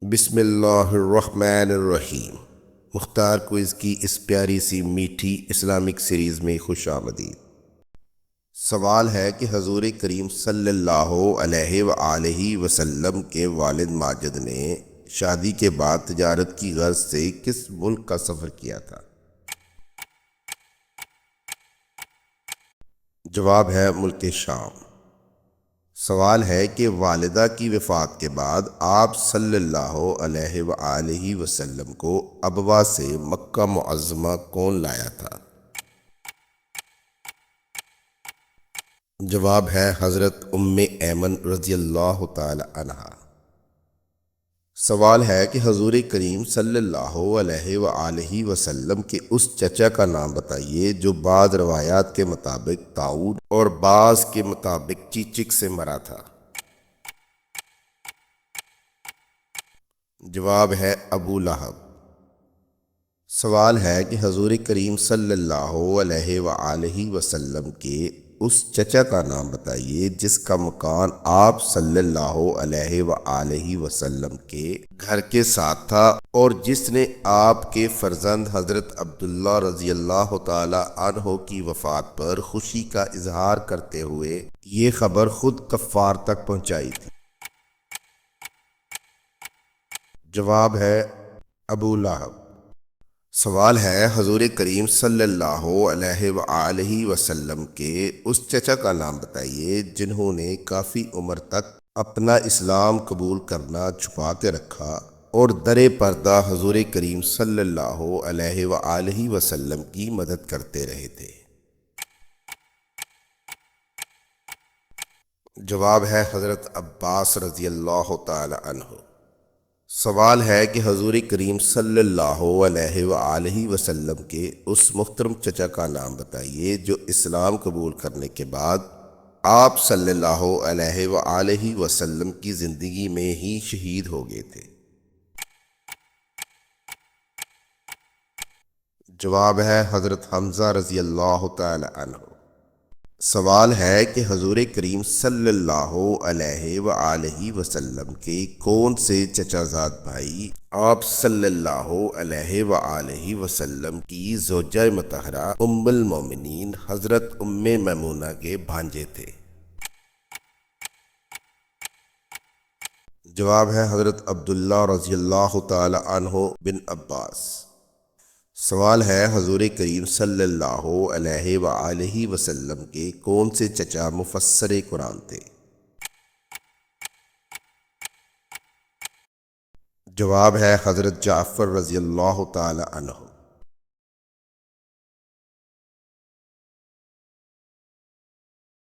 بسم اللہ الرحمن الرحیم۔ مختار کوئز کی اس پیاری سی میٹھی اسلامک سیریز میں خوش آمدید۔ سوال ہے کہ حضور کریم صلی اللہ علیہ وآلہ وسلم کے والد ماجد نے شادی کے بعد تجارت کی غرض سے کس ملک کا سفر کیا تھا؟ جواب ہے ملک شام۔ سوال ہے کہ والدہ کی وفات کے بعد آپ صلی اللہ علیہ وآلہ وسلم کو ابوا سے مکہ معظمہ کون لایا تھا؟ جواب ہے حضرت ام ایمن رضی اللہ تعالی عنہا۔ سوال ہے کہ حضور کریم صلی اللہ علیہ وآلہ وسلم کے اس چچا کا نام بتائیے جو بعض روایات کے مطابق طاعون اور بعض کے مطابق چیچک سے مرا تھا۔ جواب ہے ابو لہب۔ سوال ہے کہ حضور کریم صلی اللہ علیہ وآلہ وسلم کے اس چچا کا نام بتائیے جس کا مکان آپ صلی اللہ علیہ وآلہ وسلم کے گھر کے ساتھ تھا اور جس نے آپ کے فرزند حضرت عبداللہ رضی اللہ تعالی عنہ کی وفات پر خوشی کا اظہار کرتے ہوئے یہ خبر خود کفار تک پہنچائی تھی۔ جواب ہے ابو لہب۔ سوال ہے حضور کریم صلی اللہ علیہ وآلہ وسلم کے اس چچا کا نام بتائیے جنہوں نے کافی عمر تک اپنا اسلام قبول کرنا چھپا کے رکھا اور در پردہ حضور کریم صلی اللہ علیہ وآلہ وسلم کی مدد کرتے رہے تھے۔ جواب ہے حضرت عباس رضی اللہ تعالی عنہ۔ سوال ہے کہ حضور کریم صلی اللہ علیہ وآلہ وسلم کے اس محترم چچا کا نام بتائیے جو اسلام قبول کرنے کے بعد آپ صلی اللہ علیہ وآلہ وسلم کی زندگی میں ہی شہید ہو گئے تھے۔ جواب ہے حضرت حمزہ رضی اللہ تعالی عنہ۔ سوال ہے کہ حضور کریم صلی اللہ علیہ وآلہ وسلم کے کون سے چچا زاد بھائی آپ صلی اللہ علیہ وآلہ وسلم کی زوجہ مطہرہ ام المومنین حضرت ام میمونہ کے بھانجے تھے؟ جواب ہے حضرت عبداللہ رضی اللہ تعالی عنہ بن عباس۔ سوال ہے حضور کریم صلی اللہ علیہ وآلہ وسلم کے کون سے چچا مفسر قرآن تھے؟ جواب ہے حضرت جعفر رضی اللہ تعالی عنہ۔